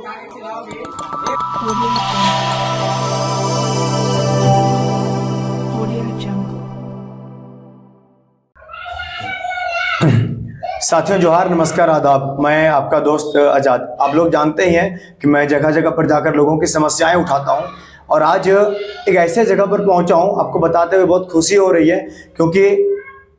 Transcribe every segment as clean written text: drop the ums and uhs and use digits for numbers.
साथियों जोहार, नमस्कार, आदाब। मैं आपका दोस्त आजाद। आप लोग जानते ही हैं कि मैं जगह जगह पर जाकर लोगों की समस्याएं उठाता हूं और आज एक ऐसे जगह पर पहुंचा हूं, आपको बताते हुए बहुत खुशी हो रही है, क्योंकि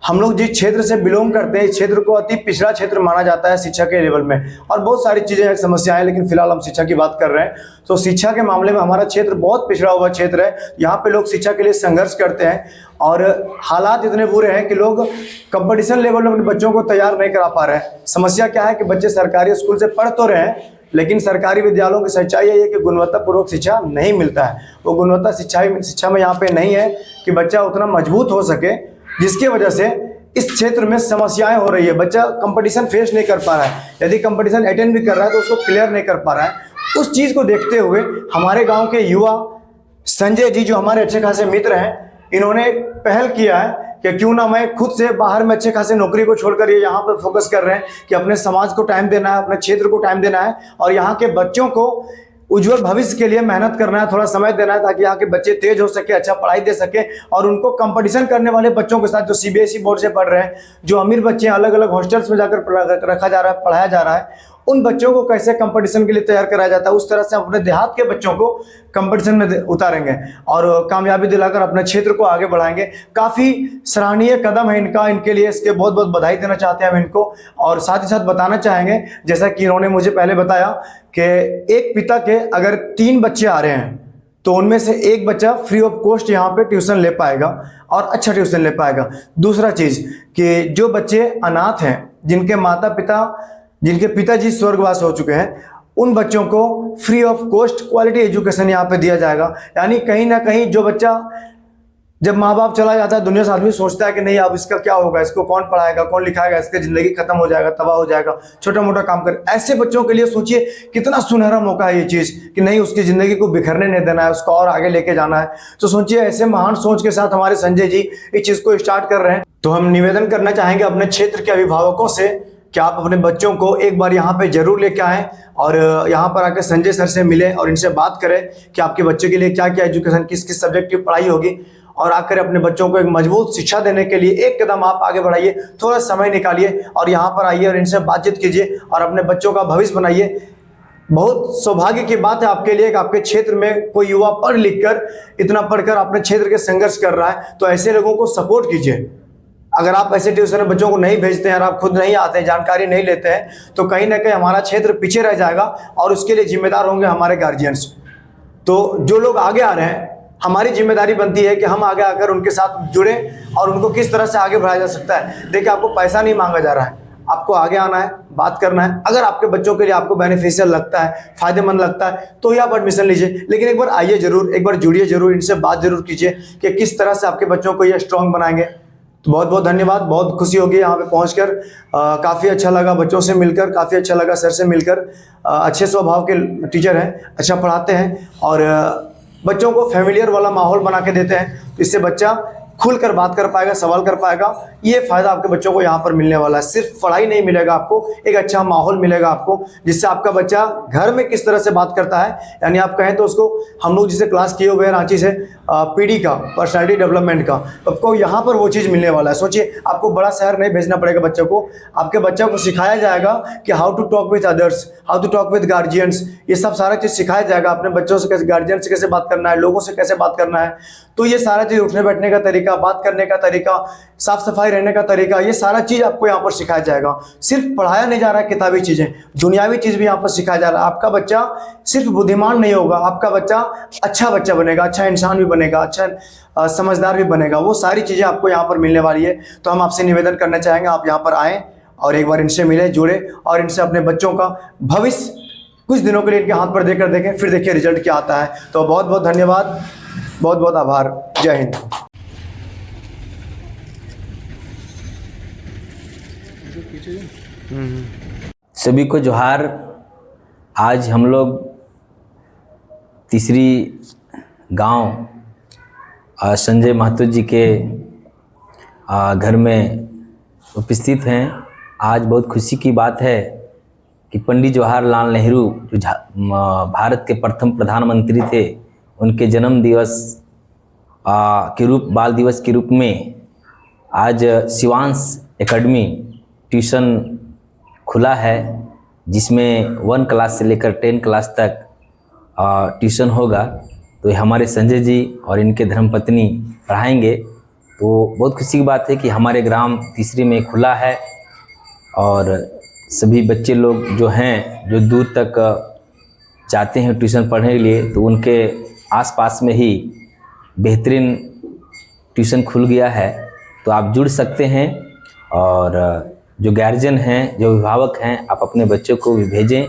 हम लोग जिस क्षेत्र से बिलोंग करते हैं इस क्षेत्र को अति पिछड़ा क्षेत्र माना जाता है शिक्षा के लेवल में, और बहुत सारी चीज़ें समस्याएं हैं, लेकिन फिलहाल हम शिक्षा की बात कर रहे हैं। तो शिक्षा के मामले में हमारा क्षेत्र बहुत पिछड़ा हुआ क्षेत्र है। यहाँ पे लोग शिक्षा के लिए संघर्ष करते हैं और हालात इतने बुरे हैं कि लोग कंपटीशन लेवल में अपने बच्चों को तैयार नहीं करा पा रहे हैं। समस्या क्या है कि बच्चे सरकारी स्कूल से पढ़ तो रहे हैं, लेकिन सरकारी विद्यालयों की सच्चाई है कि गुणवत्तापूर्वक शिक्षा नहीं मिलता है। वो गुणवत्ता शिक्षा में यहाँ पे नहीं है कि बच्चा उतना मजबूत हो सके, जिसकी वजह से इस क्षेत्र में समस्याएं हो रही है। बच्चा कंपटीशन फेस नहीं कर पा रहा है, यदि कंपटीशन अटेंड भी कर रहा है तो उसको क्लियर नहीं कर पा रहा है। उस चीज़ को देखते हुए हमारे गांव के युवा संजय जी, जो हमारे अच्छे खासे मित्र हैं, इन्होंने पहल किया है कि क्यों ना मैं खुद से बाहर में अच्छे खासे नौकरी को छोड़कर ये यहाँ पर फोकस कर रहे हैं कि अपने समाज को टाइम देना है, अपने क्षेत्र को टाइम देना है और यहाँ के बच्चों को उज्जवल भविष्य के लिए मेहनत करना है, थोड़ा समय देना है, ताकि यहाँ के बच्चे तेज हो सके, अच्छा पढ़ाई दे सके और उनको कंपटीशन करने वाले बच्चों के साथ, जो सीबीएसई बोर्ड से पढ़ रहे हैं, जो अमीर बच्चे अलग अलग हॉस्टल्स में जाकर रखा जा रहा है, पढ़ाया जा रहा है, उन बच्चों को कैसे कंपटीशन के लिए तैयार कराया जाता है, उस तरह से अपने देहात के बच्चों को कंपटीशन में उतारेंगे और कामयाबी दिलाकर अपने क्षेत्र को आगे बढ़ाएंगे। काफ़ी सराहनीय कदम है इनका, इनके लिए इसके बहुत बहुत बधाई देना चाहते हैं हम इनको। और साथ ही साथ बताना चाहेंगे, जैसा कि इन्होंने मुझे पहले बताया कि एक पिता के अगर 3 बच्चे आ रहे हैं तो उनमें से एक बच्चा फ्री ऑफ कॉस्ट यहाँ पे ट्यूशन ले पाएगा और अच्छा ट्यूशन ले पाएगा। दूसरा चीज़ कि जो बच्चे अनाथ हैं, जिनके पिताजी स्वर्गवास हो चुके हैं, उन बच्चों को free of cost quality education यहाँ पे दिया जाएगा। यानी कहीं ना कहीं जो बच्चा, जब माँ बाप चला जाता है दुनिया से, आदमी सोचता है कि नहीं अब इसका क्या होगा, इसको कौन पढ़ाएगा, कौन लिखाएगा, इसकी ज़िंदगी खत्म हो जाएगा, तबाह हो जाएगा, छोटा मोटा काम कर। ऐसे बच्चों के लिए सोचिए कितना सुनहरा मौका है ये चीज़ कि नहीं, उसकी ज़िंदगी को बिखरने नहीं देना है, उसको और आगे लेके जाना है। तो सोचिए, ऐसे महान सोच के साथ हमारे संजय जी इस चीज़ को स्टार्ट कर रहे हैं। तो हम निवेदन करना चाहेंगे अपने क्षेत्र के अभिभावकों से कि आप अपने बच्चों को एक बार यहाँ पे जरूर लेके आएँ और यहाँ पर आकर संजय सर से मिलें और इनसे बात करें कि आपके बच्चे के लिए क्या क्या एजुकेशन, किस किस सब्जेक्ट की पढ़ाई होगी, और आकर अपने बच्चों को एक मजबूत शिक्षा देने के लिए एक कदम आप आगे बढ़ाइए। थोड़ा समय निकालिए और यहाँ पर आइए और इनसे बातचीत कीजिए और अपने बच्चों का भविष्य बनाइए। बहुत सौभाग्य की बात है आपके लिए कि आपके क्षेत्र में कोई युवा पढ़ लिख कर, इतना पढ़कर अपने क्षेत्र के संघर्ष कर रहा है। तो ऐसे लोगों को सपोर्ट कीजिए। अगर आप ऐसे ट्यूशन में बच्चों को नहीं भेजते हैं और आप खुद नहीं आते हैं, जानकारी नहीं लेते हैं, तो कहीं ना कहीं हमारा क्षेत्र पीछे रह जाएगा और उसके लिए जिम्मेदार होंगे हमारे गार्जियंस। तो जो लोग आगे आ रहे हैं, हमारी जिम्मेदारी बनती है कि हम आगे आकर उनके साथ जुड़े और उनको किस तरह से आगे बढ़ाया जा सकता है। देखिए, आपको पैसा नहीं मांगा जा रहा है, आपको आगे आना है, बात करना है। अगर आपके बच्चों के लिए आपको बेनिफिशियल लगता है, फायदेमंद लगता है, तो ही आप एडमिशन लीजिए। लेकिन एक बार आइए जरूर, एक बार जुड़िए जरूर, इनसे बात जरूर कीजिए कि किस तरह से आपके बच्चों को ये स्ट्रॉन्ग बनाएंगे। तो बहुत बहुत धन्यवाद, बहुत खुशी होगी यहाँ पे पहुँचकर। काफ़ी अच्छा लगा बच्चों से मिलकर, काफ़ी अच्छा लगा सर से मिलकर। अच्छे स्वभाव के टीचर हैं, अच्छा पढ़ाते हैं और बच्चों को फैमिलियर वाला माहौल बना के देते हैं। तो इससे बच्चा खुलकर बात कर पाएगा, सवाल कर पाएगा। ये फायदा आपके बच्चों को यहाँ पर मिलने वाला है। सिर्फ पढ़ाई नहीं मिलेगा आपको, एक अच्छा माहौल मिलेगा आपको, जिससे आपका बच्चा घर में किस तरह से बात करता है, यानी आप कहें तो उसको, हम लोग जिसे क्लास किए हुए हैं रांची से, पीडी का, पर्सनालिटी डेवलपमेंट का, आपको यहाँ पर वो चीज़ मिलने वाला है। सोचिए, आपको बड़ा शहर नहीं भेजना पड़ेगा बच्चों को, आपके बच्चों को सिखाया जाएगा कि how to talk with others, how to talk with guardians. ये सब सारा चीज़ सिखाया जाएगा। अपने बच्चों से कैसे, गार्जियन से कैसे बात करना है, लोगों से कैसे बात करना है। तो ये सारा चीज़, उठने बैठने का तरीका, बात करने का तरीका, साफ सफाई रहने का तरीका, ये सारा चीज़ आपको यहाँ पर सिखाया जाएगा। सिर्फ पढ़ाया नहीं जा रहा है किताबी चीज़ें, दुनियावी चीज़ भी यहाँ पर सिखाया जा रहा है। आपका बच्चा सिर्फ बुद्धिमान नहीं होगा, आपका बच्चा अच्छा बच्चा बनेगा, अच्छा इंसान भी बनेगा, अच्छा समझदार भी बनेगा। वो सारी चीज़ें आपको यहाँ पर मिलने वाली है। तो हम आपसे निवेदन करना चाहेंगे, आप यहाँ पर आएँ और एक बार इनसे मिले, जुड़े और इनसे अपने बच्चों का भविष्य कुछ दिनों के लिए इनके हाथ पर देकर देखें, फिर देखिए रिजल्ट क्या आता है। तो बहुत बहुत धन्यवाद, बहुत बहुत आभार। जय हिंद। सभी को जोहार। आज हम लोग तीसरी गांव संजय महतो जी के घर में उपस्थित हैं। आज बहुत खुशी की बात है कि पंडित जवाहरलाल नेहरू जो भारत के प्रथम प्रधानमंत्री थे, उनके जन्म दिवस के रूप बाल दिवस के रूप में आज शिवांश एकेडमी ट्यूशन खुला है, जिसमें 1 क्लास से लेकर 10 क्लास तक ट्यूशन होगा। तो ये हमारे संजय जी और इनके धर्मपत्नी पढ़ाएंगे। तो बहुत खुशी की बात है कि हमारे ग्राम तीसरी में खुला है और सभी बच्चे लोग जो हैं, जो दूर तक जाते हैं ट्यूशन पढ़ने के लिए, तो उनके आसपास में ही बेहतरीन ट्यूशन खुल गया है। तो आप जुड़ सकते हैं और जो गार्जियन हैं, जो अभिभावक हैं, आप अपने बच्चों को भी भेजें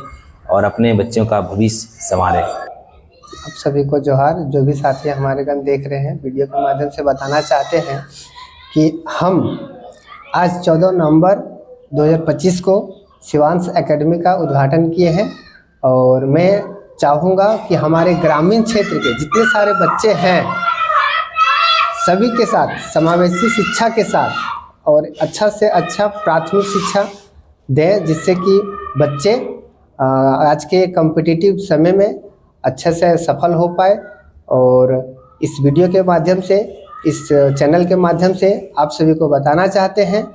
और अपने बच्चों का भविष्य संवारें। आप सभी को जोहार। जो भी साथी हमारे गण देख रहे हैं, वीडियो के माध्यम से बताना चाहते हैं कि हम आज 14 नवंबर 2025 को शिवांश एकेडमी का उद्घाटन किए हैं और मैं चाहूँगा कि हमारे ग्रामीण क्षेत्र के जितने सारे बच्चे हैं, सभी के साथ समावेशी शिक्षा के साथ और अच्छा से अच्छा प्राथमिक शिक्षा दें, जिससे कि बच्चे आज के कॉम्पिटिटिव समय में अच्छे से सफल हो पाए। और इस वीडियो के माध्यम से, इस चैनल के माध्यम से आप सभी को बताना चाहते हैं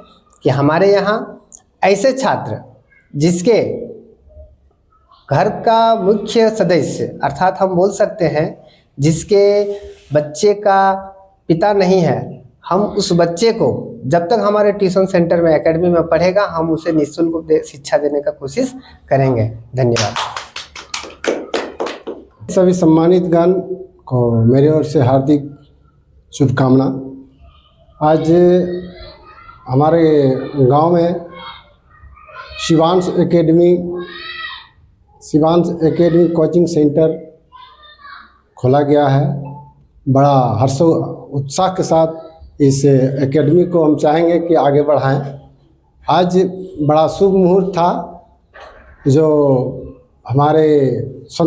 कि हमारे यहाँ ऐसे छात्र जिसके घर का मुख्य सदस्य, अर्थात हम बोल सकते हैं जिसके बच्चे का पिता नहीं है, हम उस बच्चे को जब तक हमारे ट्यूशन सेंटर में, एकेडमी में पढ़ेगा, हम उसे निःशुल्क शिक्षा देने का कोशिश करेंगे। धन्यवाद। सभी सम्मानित गण को मेरी ओर से हार्दिक शुभकामना। आज हमारे गांव में शिवांश एकेडमी कोचिंग सेंटर खोला गया है। बड़ा हर्ष उत्साह के साथ इस एकेडमी को हम चाहेंगे कि आगे बढ़ाएं। आज बड़ा शुभ मुहूर्त था, जो हमारे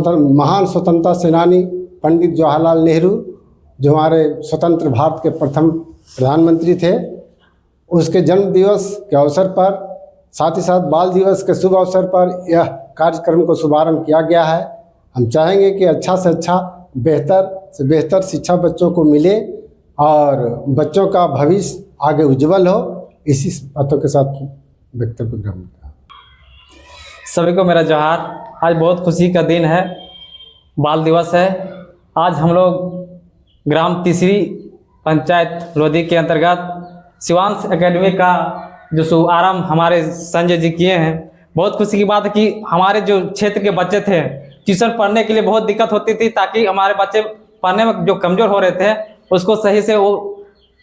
महान स्वतंत्रता सेनानी पंडित जवाहरलाल नेहरू, जो हमारे स्वतंत्र भारत के प्रथम प्रधानमंत्री थे, उसके जन्म दिवस के अवसर पर, साथ ही साथ बाल दिवस के शुभ अवसर पर यह कार्यक्रम को शुभारंभ किया गया है। हम चाहेंगे कि अच्छा से अच्छा, बेहतर से बेहतर शिक्षा बच्चों को मिले और बच्चों का भविष्य आगे उज्जवल हो। इसी बातों के साथ वक्तव्य ग्रहण किया। सभी को मेरा जोहार। आज बहुत खुशी का दिन है, बाल दिवस है। आज हम लोग ग्राम तीसरी पंचायत लोधी के अंतर्गत शिवांश एकेडमी का जो शुभारंभ हमारे संजय जी किए हैं। बहुत खुशी की बात है कि हमारे जो क्षेत्र के बच्चे थे, ट्यूशन पढ़ने के लिए बहुत दिक्कत होती थी, ताकि हमारे बच्चे पढ़ने में जो कमज़ोर हो रहे थे, उसको सही से वो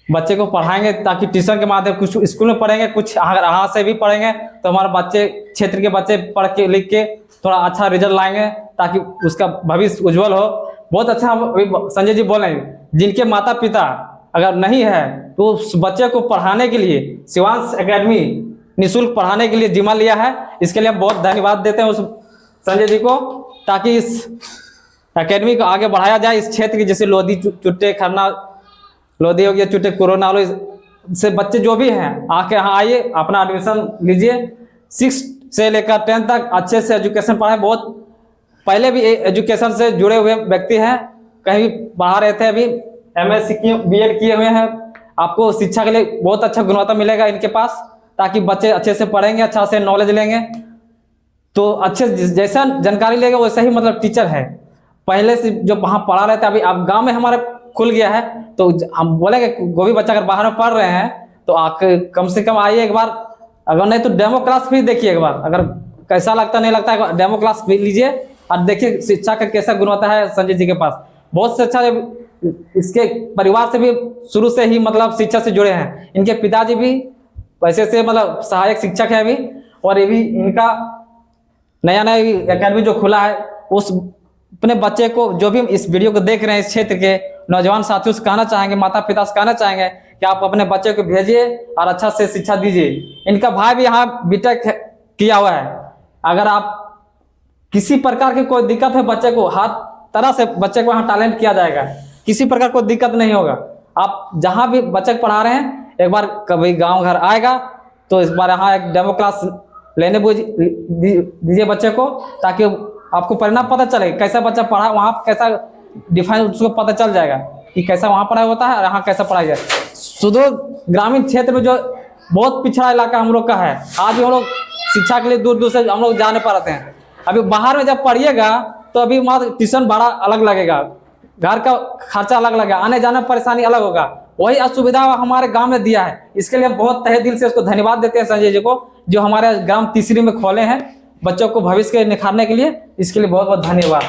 बच्चे को पढ़ाएंगे, ताकि ट्यूशन के माध्यम कुछ स्कूल में पढ़ेंगे, कुछ अगर यहाँ से भी पढ़ेंगे तो हमारे बच्चे, क्षेत्र के बच्चे पढ़ के लिख के थोड़ा अच्छा रिजल्ट लाएंगे, ताकि उसका भविष्य उज्जवल हो। बहुत अच्छा संजय जी बोले, जिनके माता पिता अगर नहीं है तो उस बच्चे को पढ़ाने के लिए शिवांश एकेडमी निःशुल्क पढ़ाने के लिए जिम्मा लिया है। इसके लिए हम बहुत धन्यवाद देते हैं उस संजय जी को, ताकि इस एकेडमी को आगे बढ़ाया जाए। इस क्षेत्र के जैसे लोधी, चुट्टे, खरना, लोधी हो गया, चुट्टे, कोरोना से बच्चे जो भी हैं, आके यहाँ आइए, अपना एडमिशन लीजिए। 6 से लेकर 10 तक अच्छे से एजुकेशन पढ़ाएं। बहुत पहले भी एजुकेशन से जुड़े हुए व्यक्ति हैं, कहीं बाहर रहते हैं, अभी MSc किए, BEd किए हुए हैं। आपको शिक्षा के लिए बहुत अच्छा गुणवत्ता मिलेगा इनके पास, ताकि बच्चे अच्छे से पढ़ेंगे, अच्छा से नॉलेज लेंगे, तो अच्छे जैसा जानकारी लेगा वैसा ही मतलब टीचर है। पहले से जो वहाँ पढ़ा रहे थे, अभी आप गांव में हमारे खुल गया है, तो हम बोलेंगे कोई भी बच्चा अगर बाहर में पढ़ रहे हैं तो आके कम से कम आइए एक बार, अगर नहीं तो डेमो क्लास भी देखिए एक बार। अगर कैसा लगता नहीं लगता है, डेमो क्लास भी लीजिए और देखिए शिक्षा का कैसा गुणवत्ता है संजय जी के पास। बहुत से अच्छा, इसके परिवार से भी शुरू से ही मतलब शिक्षा से जुड़े हैं। इनके पिताजी भी पैसे से मतलब सहायक शिक्षक है अभी, और ये भी इनका नया एकेडमी जो खुला है, उस अपने बच्चे को, जो भी इस वीडियो को देख रहे हैं, इस क्षेत्र के नौजवान साथियों से कहना चाहेंगे, माता पिता से कहना चाहेंगे कि आप अपने बच्चे को भेजिए और अच्छा से शिक्षा दीजिए। इनका भाई भी यहाँ BTech किया हुआ है। अगर आप किसी प्रकार की कोई दिक्कत है बच्चे को, हर तरह से बच्चे को यहाँ टैलेंट किया जाएगा, किसी प्रकार कोई दिक्कत नहीं होगा। आप जहाँ भी बच्चे को पढ़ा रहे हैं, एक बार कभी गाँव घर आएगा तो इस बार यहाँ एक डेमो क्लास लेने दीजिए बच्चे को, ताकि आपको परिणाम पता चले कैसा बच्चा पढ़ा, वहाँ कैसा डिफाइन उसको पता चल जाएगा कि कैसा वहाँ पढ़ाई होता है और यहाँ कैसा पढ़ाई जाए। सुदूर ग्रामीण क्षेत्र में जो बहुत पिछड़ा इलाका हम लोग का है, आज भी हम लोग शिक्षा के लिए दूर दूर से हम लोग जा नहीं पा रहे हैं। अभी बाहर में जब पढ़िएगा तो अभी वहाँ ट्यूशन भाड़ा अलग लगेगा, घर का खर्चा अलग लगेगा, आने जाने में परेशानी अलग होगा। वही असुविधा हमारे गांव में दिया है, इसके लिए हम बहुत तहे दिल से उसको धन्यवाद देते हैं संजय जी को, जो हमारे ग्राम तीसरी में खोले हैं बच्चों को भविष्य के निखारने के लिए। इसके लिए बहुत बहुत धन्यवाद।